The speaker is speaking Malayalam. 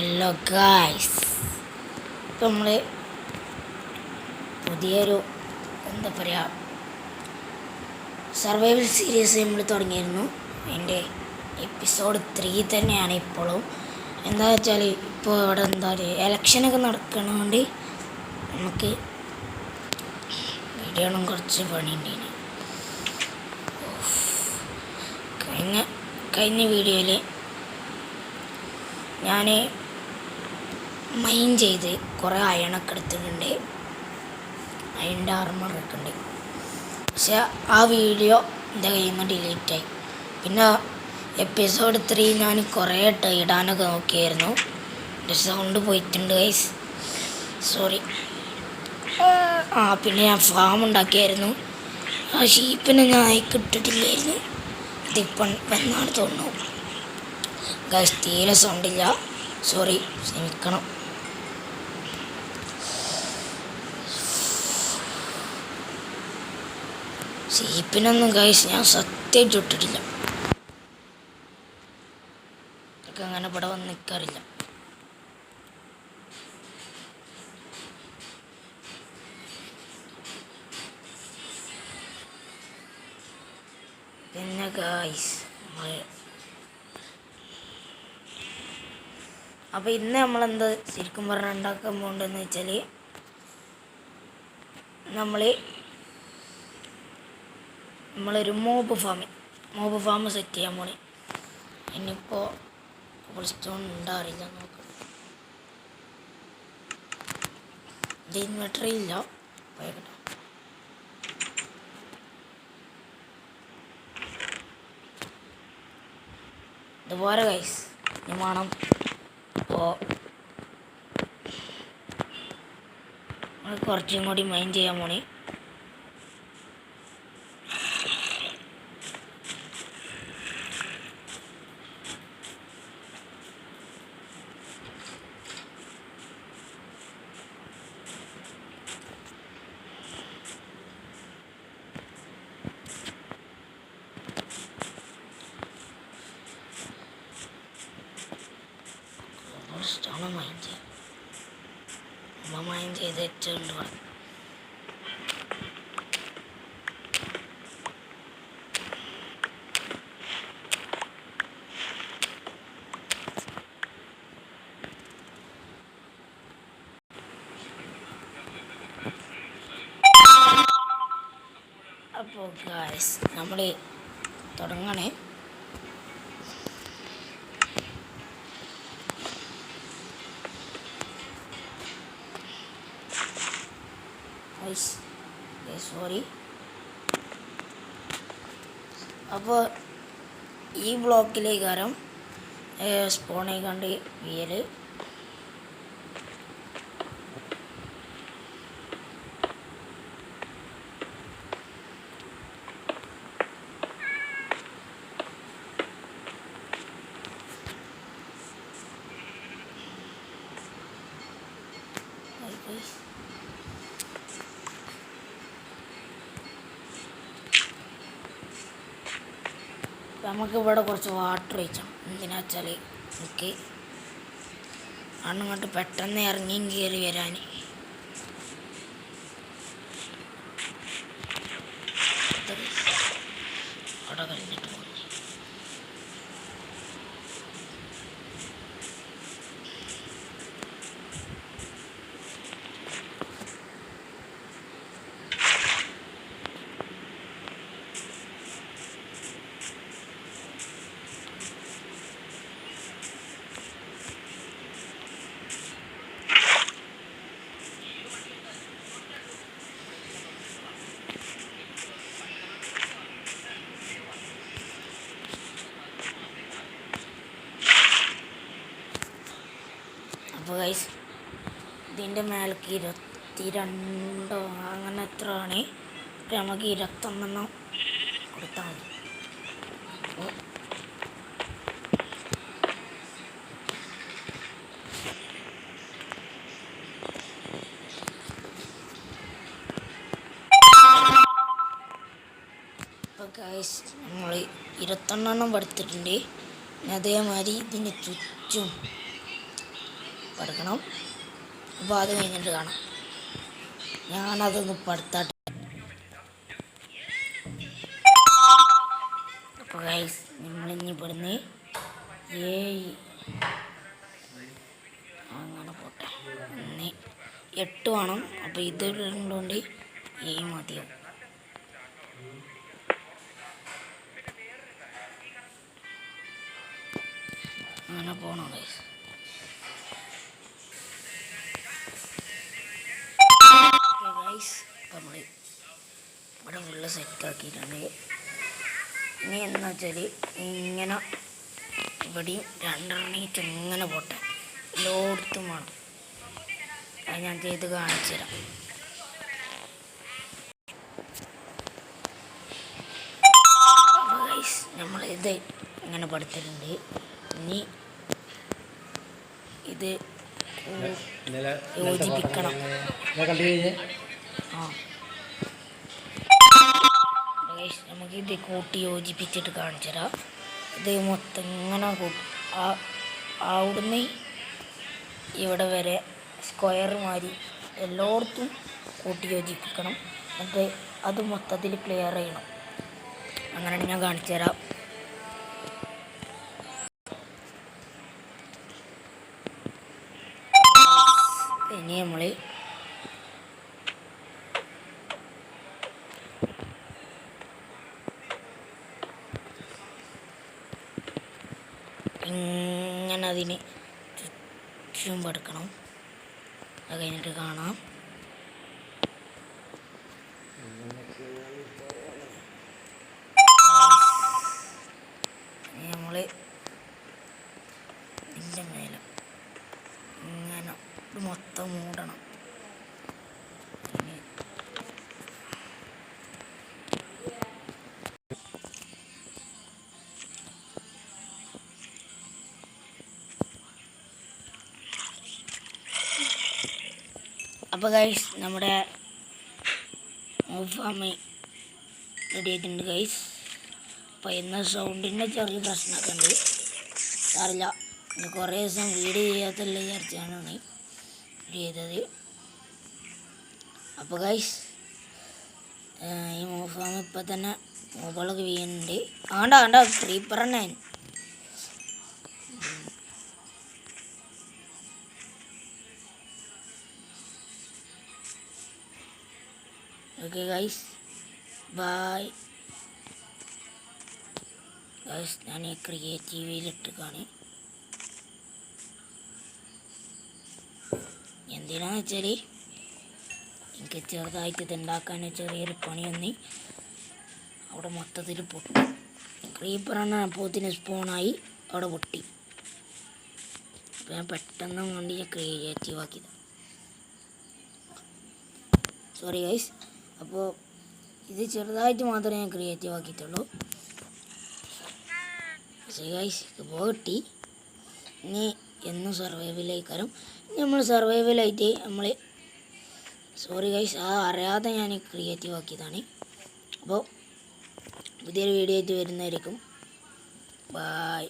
ഹലോ ഗായ്സ്, ഇപ്പം നമ്മൾ പുതിയൊരു എന്താ പറയുക സർവൈവൽ സീരീസ് നമ്മൾ തുടങ്ങിയിരുന്നു. അതിൻ്റെ എപ്പിസോഡ് 3 തന്നെയാണ് ഇപ്പോഴും. എന്താ വെച്ചാൽ ഇപ്പോൾ ഇവിടെ എന്താ പറയുക എലക്ഷനൊക്കെ നടക്കണതുകൊണ്ട് നമുക്ക് വീഡിയോ കുറച്ച് പണിയുണ്ട്. കഴിഞ്ഞ വീഡിയോയിൽ ഞാൻ മൈൻ ചെയ്ത് കുറേ അയണൊക്കെ എടുത്തിട്ടുണ്ട്, അതിൻ്റെ ആർമറൊക്കെ ഉണ്ട്. പക്ഷെ ആ വീഡിയോ എൻ്റെ കയ്യിൽ നിന്ന് ഡിലീറ്റായി. പിന്നെ എപ്പിസോഡ് 3 ഞാൻ കുറേ ഇടാനൊക്കെ നോക്കിയായിരുന്നു. എൻ്റെ സൗണ്ട് പോയിട്ടുണ്ട് ഗൈസ്, സോറി. പിന്നെ ഞാൻ ഫാം ഉണ്ടാക്കിയായിരുന്നു. ആ ഷീപ്പിനെ ഞാൻ ഇട്ടിട്ടില്ലായിരുന്നു. അതിപ്പം എന്നാണ് തോന്നുന്നു ഗൈസ്. തീരെ സൗണ്ടില്ല, സോറി, ക്ഷമിക്കണം. ഷീപ്പിനൊന്നും ഗൈസ് ഞാൻ സത്യം ചുട്ടിട്ടില്ല. ഒക്കെ അങ്ങനെ ഇവിടെ വന്ന് നിൽക്കാറില്ല. പിന്നെ ഗൈസ് അപ്പോൾ ഇന്ന് നമ്മളെന്ത് ശരിക്കും പറഞ്ഞാൽ ഉണ്ടാക്കാൻ പോകേണ്ടതെന്ന് വെച്ചാൽ നമ്മളൊരു മോബ് ഫാം സെറ്റ് ചെയ്യാൻ പോണേ. ഇനിയിപ്പോൾ കോബിൾ സ്റ്റോൺ ഉണ്ടാവില്ല, നോക്കാം. ഇത് ഇൻവെർട്ടർ ഇല്ല, പോയക്കട്ടെ. ഇതുപോലെ ഗൈസ് ഇനി വേണം. അപ്പോൾ കുറച്ചും കൂടി മൈൻ ചെയ്യാൻ പോണേ. മൈൻ ചെയ്ത് വെച്ചുകൊണ്ട് പറഞ്ഞു. അപ്പോൾ ഗായ്സ് നമ്മൾ തുടങ്ങണേ. സോറി. അപ്പോൾ ഈ ബ്ലോക്കിലേക്കാരം സ്പോണെ കണ്ട് വീയൽ. നമുക്ക് ഇവിടെ കുറച്ച് വാട്ടർ ഒഴിച്ചാം. എന്തിനാ വെച്ചാൽ എനിക്ക് അങ്ങോട്ട് പെട്ടെന്ന് ഇറങ്ങിയും കയറി വരാൻ. അവിടെ കഴിഞ്ഞിട്ട് പോകുന്നു. അപ്പോൾ ഗൈസ് ഇതിൻ്റെ മേലേക്ക് 22 അങ്ങനെ എത്ര ആണ്, നമുക്ക് 21 കൊടുത്താൽ മതി. അപ്പോൾ ഗൈസ് നമ്മൾ 21 എടുത്തിട്ടുണ്ട്. അതേമാതിരി ഇതിന് ചുറ്റും പഠിക്കണം. അപ്പോൾ അത് കഴിഞ്ഞിട്ട് കാണാം. ഞാനതൊന്ന് പഠിത്താട്ടെ. അപ്പോൾ ഗൈസ് നമ്മളിനി ഇവിടുന്ന് അങ്ങനെ പോട്ടെ. 8 വേണം. അപ്പോൾ ഇത് ഉള്ളതുകൊണ്ട് 7 മതിയാവും. അങ്ങനെ പോകണം ഗൈസ്. ഗൈസ് നമ്മൾ ഇവിടെ ഫുള്ള് സെറ്റാക്കിയിട്ടുണ്ട്. ഇനി എന്ന് വെച്ചാൽ ഇങ്ങനെ ഇവിടെയും 2 ഇങ്ങനെ പോട്ടെ. എല്ലായിടത്തും വേണം. അത് ഞാൻ ചെയ്ത് കാണിച്ചു തരാം. അപ്പോൾ ഗൈസ് നമ്മളിത് ഇങ്ങനെ പഠിച്ചിട്ടുണ്ട്. ഇനി ഇത് യോജിപ്പിക്കണം. നമുക്കിത് കൂട്ടി യോജിപ്പിച്ചിട്ട് കാണിച്ചു തരാം. ഇത് മൊത്തം ഇങ്ങനെ അവിടുന്ന് ഇവിടെ വരെ സ്ക്വയർ മാതിരി എല്ലായിടത്തും കൂട്ടി യോജിപ്പിക്കണം. എന്നിട്ട് അത് മൊത്തത്തിൽ ക്ലിയർ ചെയ്യണം. അങ്ങനെയാണ് ഞാൻ കാണിച്ചു തരാം. ഇനി നമ്മൾ ഇങ്ങനെ അതിന് ചുറ്റും പഠിക്കണം. അത് കഴിഞ്ഞിട്ട് കാണാം. നമ്മൾ ഇതിൻ്റെ മേലെ ഇങ്ങനെ മൊത്തം മൂടണം. അപ്പോൾ ഗൈസ് നമ്മുടെ ഫാം റെഡി ആയിട്ടുണ്ട് ഗൈസ്. അപ്പോൾ ഇന്ന് സൗണ്ടിൻ്റെ ചെറിയ പ്രശ്നമൊക്കെ ഉണ്ട്. അറിയില്ല, കുറേ ദിവസം വീഡിയോ ചെയ്യാത്തല്ല വിചാരിച്ചാണ് വീഡിയോ ചെയ്തത്. അപ്പോൾ ഗൈസ് ഈ ഫാം ഇപ്പം തന്നെ മോബിളൊക്കെ വീഴുന്നുണ്ട്. ആണ്ട ക്രീപ്പർ തന്നെ. Okay guys, bye guys. ഞാൻ ക്രിയേറ്റീവിലിട്ട് കാണി. എന്തിനാന്ന് വെച്ചാൽ എനിക്ക് ചെറുതായിട്ട് ഇതുണ്ടാക്കാൻ ചെറിയൊരു പണി വന്നി. അവിടെ മൊത്തത്തിൽ പൊട്ടി. ക്രീപ്പറാണ് അപ്പോത്തിന് സ്പോണായി അവിടെ പൊട്ടി. അപ്പോൾ ഞാൻ പെട്ടെന്ന് കൊണ്ട് ഞാൻ ക്രിയേറ്റീവ് ആക്കിയത്. Sorry guys. അപ്പോൾ ഇത് ചെറുതായിട്ട് മാത്രമേ ഞാൻ ക്രിയേറ്റീവ് ആക്കിയിട്ടുള്ളൂ. പക്ഷേ ഗൈസ് ഇപ്പോൾ കിട്ടി. ഇനി എന്നും സർവൈവലായിക്കാരും നമ്മൾ സർവൈവലായിട്ട് നമ്മൾ സോറി ഗൈസ്, അറിയാതെ ഞാൻ ക്രിയേറ്റീവ് ആക്കിയതാണ്. അപ്പോൾ പുതിയൊരു വീഡിയോ ആയിട്ട് വരുന്നതായിരിക്കും. ബായ്.